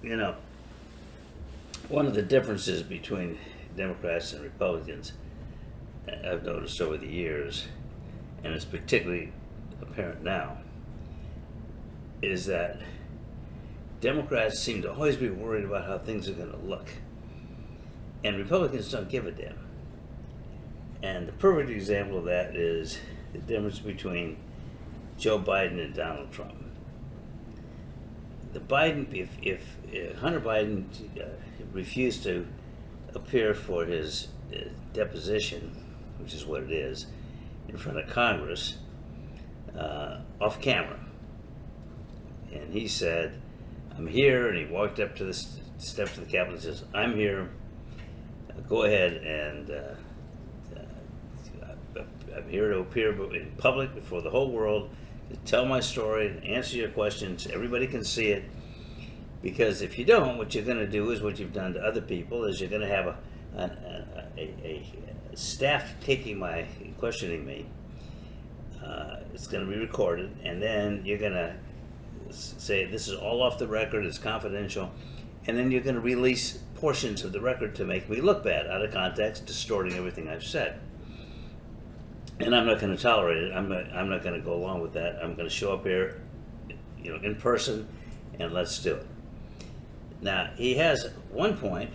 You know, one of the differences between Democrats and Republicans I've noticed over the years, and it's particularly apparent now, is that Democrats seem to always be worried about how things are going to look, and Republicans don't give a damn. And the perfect example of that is the difference between Joe Biden and Donald Trump. The Biden, if Hunter Biden refused to appear for his deposition, which is what it is, in front of Congress, off camera, and he said, "I'm here," and he walked up to the steps of the Capitol and says, "I'm here. Go ahead and I'm here to appear in public before the whole world to tell my story and answer your questions. Everybody can see it. Because if you don't, what you're going to do is what you've done to other people, is you're going to have a staff questioning me. It's going to be recorded, and then you're going to say this is all off the record, it's confidential, and then you're going to release portions of the record to make me look bad, out of context, distorting everything I've said. And I'm not going to tolerate it. I'm not going to go along with that. I'm going to show up here, in person, and let's do it." Now, he has one point.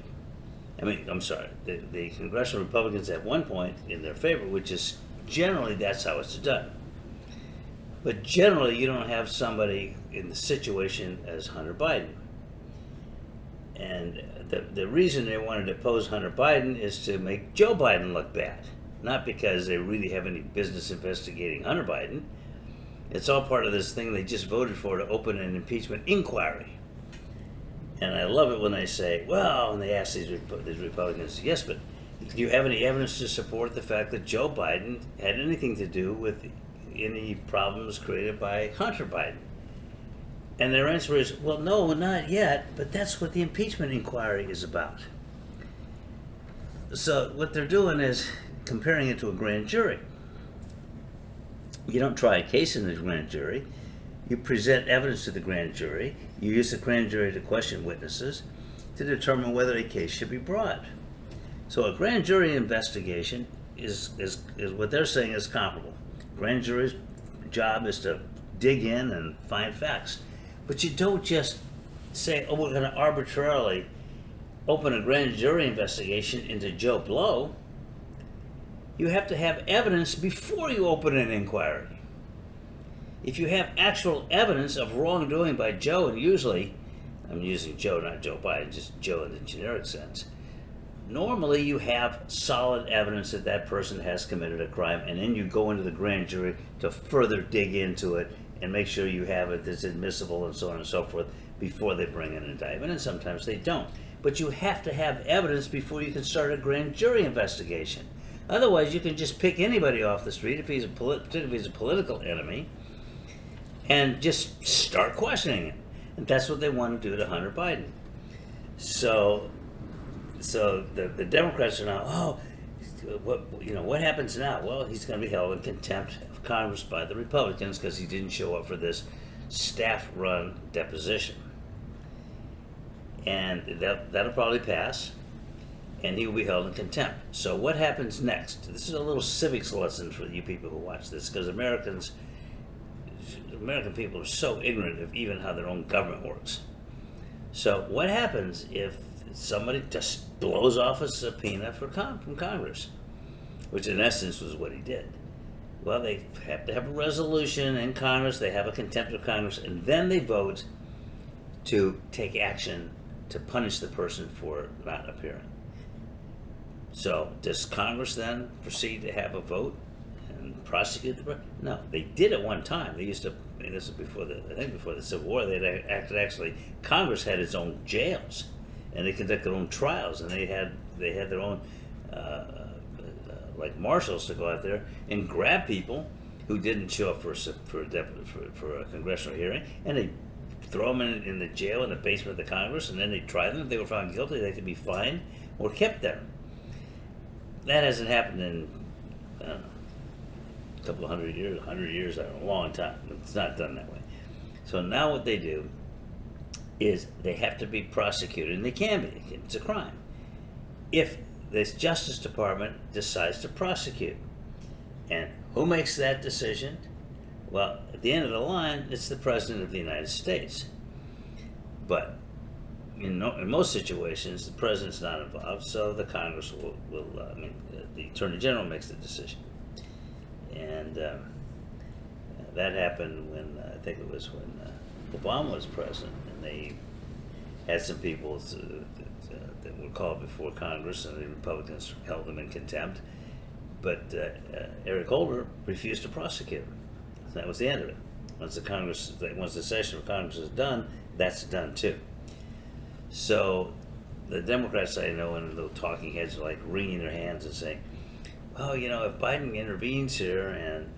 The congressional Republicans have one point in their favor, which is generally that's how it's done. But generally, you don't have somebody in the situation as Hunter Biden. And the reason they wanted to oppose Hunter Biden is to make Joe Biden look bad. Not because they really have any business investigating Hunter Biden. It's all part of this thing they just voted for, to open an impeachment inquiry. And I love it when they say, well, and they ask these Republicans, yes, but do you have any evidence to support the fact that Joe Biden had anything to do with any problems created by Hunter Biden? And their answer is, well, no, not yet, but that's what the impeachment inquiry is about. So what they're doing is comparing it to a grand jury. You don't try a case in the grand jury. You present evidence to the grand jury. You use the grand jury to question witnesses to determine whether a case should be brought. So a grand jury investigation is what they're saying is comparable. Grand jury's job is to dig in and find facts. But you don't just say, oh, we're going to arbitrarily open a grand jury investigation into Joe Blow. You have to have evidence before you open an inquiry. If you have actual evidence of wrongdoing by Joe, and usually, I'm using Joe, not Joe Biden, just Joe in the generic sense, normally you have solid evidence that that person has committed a crime, and then you go into the grand jury to further dig into it and make sure you have it that's admissible and so on and so forth before they bring an indictment, and sometimes they don't. But you have to have evidence before you can start a grand jury investigation. Otherwise, you can just pick anybody off the street, particularly if he's a political enemy, and just start questioning him. And that's what they want to do to Hunter Biden. So the Democrats are now, what happens now? Well, he's going to be held in contempt of Congress by the Republicans because he didn't show up for this staff-run deposition. And that'll probably pass, and he will be held in contempt. So what happens next? This is a little civics lesson for you people who watch this, because American people are so ignorant of even how their own government works. So what happens if somebody just blows off a subpoena from Congress, which in essence was what he did? Well, they have to have a resolution in Congress, they have a contempt of Congress, and then they vote to take action to punish the person for not appearing. So does Congress then proceed to have a vote and prosecute the person? No, they did at one time. They used to, and this was before the Civil War, Congress had its own jails, and they conducted their own trials, and they had their own like marshals to go out there and grab people who didn't show up for a congressional hearing, and they throw them in the jail in the basement of the Congress, and then they try them. If they were found guilty, they could be fined or kept there. That hasn't happened in, I don't know, a couple of 100 years, I don't know, a long time. It's not done that way. So now what they do is they have to be prosecuted, and they can be. It's a crime if the Justice Department decides to prosecute. And who makes that decision? Well, at the end of the line, it's the President of the United States. But in most situations, the President's not involved, so the Congress will the Attorney General makes the decision. And that happened when, I think it was when Obama was president, and they had some people that were called before Congress, and the Republicans held them in contempt. But Eric Holder refused to prosecute him. So that was the end of it. Once the session of Congress is done, that's done too. So the Democrats, I know, and the talking heads are like wringing their hands and saying, well, if Biden intervenes here and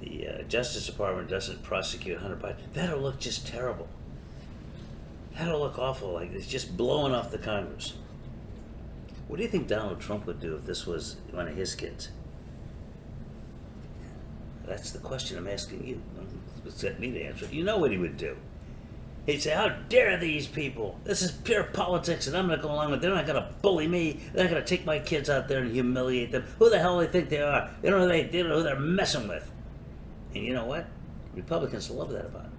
the Justice Department doesn't prosecute Hunter Biden, that'll look just terrible. That'll look awful, like it's just blowing off the Congress. What do you think Donald Trump would do if this was one of his kids? That's the question I'm asking you. It's not me to answer. You know what he would do. He'd say, how dare these people? This is pure politics, and I'm going to go along with it. They're not going to bully me. They're not going to take my kids out there and humiliate them. Who the hell do they think they are? They don't know who they're messing with. And you know what? Republicans love that about him.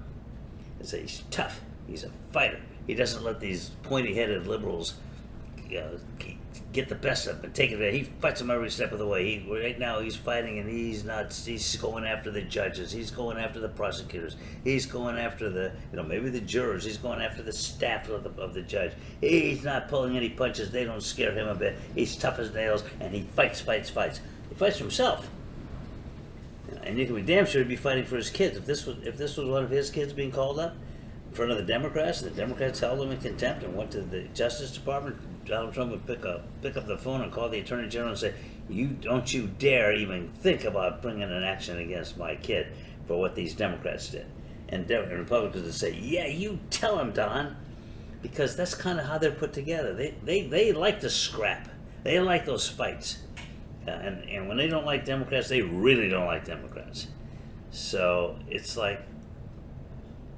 They say he's tough. He's a fighter. He doesn't let these pointy-headed liberals get the best of him and take it there. He fights them every step of the way. Right now he's fighting, and he's going after the judges. He's going after the prosecutors. He's going after the, maybe the jurors. He's going after the staff of the judge. He's not pulling any punches. They don't scare him a bit. He's tough as nails, and he fights. He fights for himself. And you can be damn sure he'd be fighting for his kids. If this was one of his kids being called up in front of the Democrats, and the Democrats held him in contempt and went to the Justice Department, Donald Trump would pick up the phone and call the Attorney General and say, don't you dare even think about bringing an action against my kid for what these Democrats did. And Republicans would say, yeah, you tell him, Don, because that's kind of how they're put together. They like to scrap. They like those fights. And when they don't like Democrats, they really don't like Democrats. So it's like,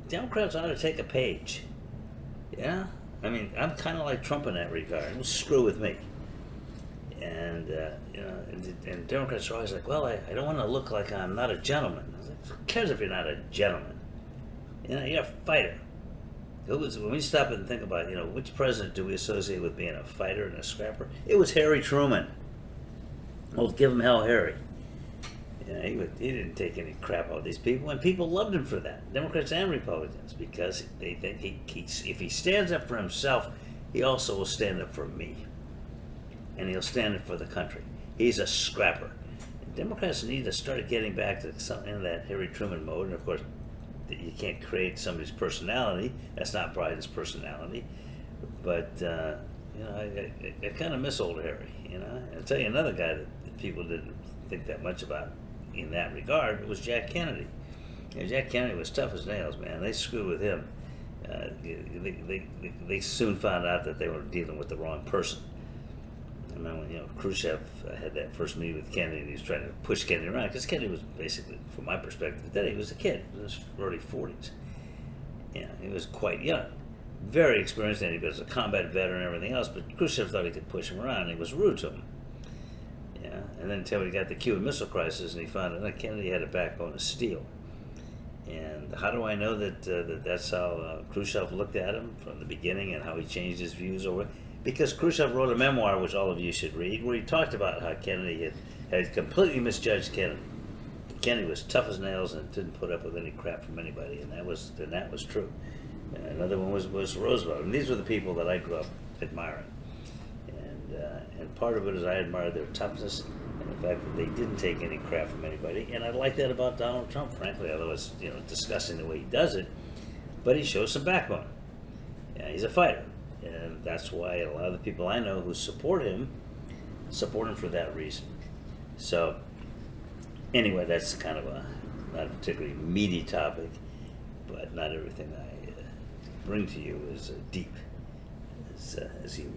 Democrats ought to take a page. Yeah? I mean, I'm kind of like Trump in that regard. Don't screw with me. And, and Democrats are always like, well, I don't want to look like I'm not a gentleman. I was like, who cares if you're not a gentleman? You're a fighter. When we stop and think about, which president do we associate with being a fighter and a scrapper? It was Harry Truman. Well, give him hell, Harry. He didn't take any crap out of these people, and people loved him for that, Democrats and Republicans, because they think if he stands up for himself, he also will stand up for me, and he'll stand up for the country. He's a scrapper. And Democrats need to start getting back to something in that Harry Truman mode, and of course, you can't create somebody's personality. That's not Biden's personality, but I kind of miss old Harry. I'll tell you another guy that people didn't think that much about in that regard, it was Jack Kennedy. Jack Kennedy was tough as nails, man. They screwed with him. They soon found out that they were dealing with the wrong person. I remember when Khrushchev had that first meeting with Kennedy, and he was trying to push Kennedy around, because Kennedy was basically, from my perspective, then he was a kid. He was in his early 40s. He was quite young. Very experienced, and he was a combat veteran and everything else, but Khrushchev thought he could push him around, and he was rude to him. And then until he got the Cuban Missile Crisis, and he found out that Kennedy had a backbone of steel. And how do I know that that's how Khrushchev looked at him from the beginning, and how he changed his views over it? Because Khrushchev wrote a memoir, which all of you should read, where he talked about how Kennedy had completely misjudged Kennedy. Kennedy was tough as nails and didn't put up with any crap from anybody, and that was true. And another one was Roosevelt. And these were the people that I grew up admiring. And part of it is I admire their toughness and the fact that they didn't take any crap from anybody. And I like that about Donald Trump, frankly, although it's disgusting the way he does it. But he shows some backbone. He's a fighter. And that's why a lot of the people I know who support him for that reason. So anyway, that's kind of not a particularly meaty topic, but not everything I bring to you is deep as you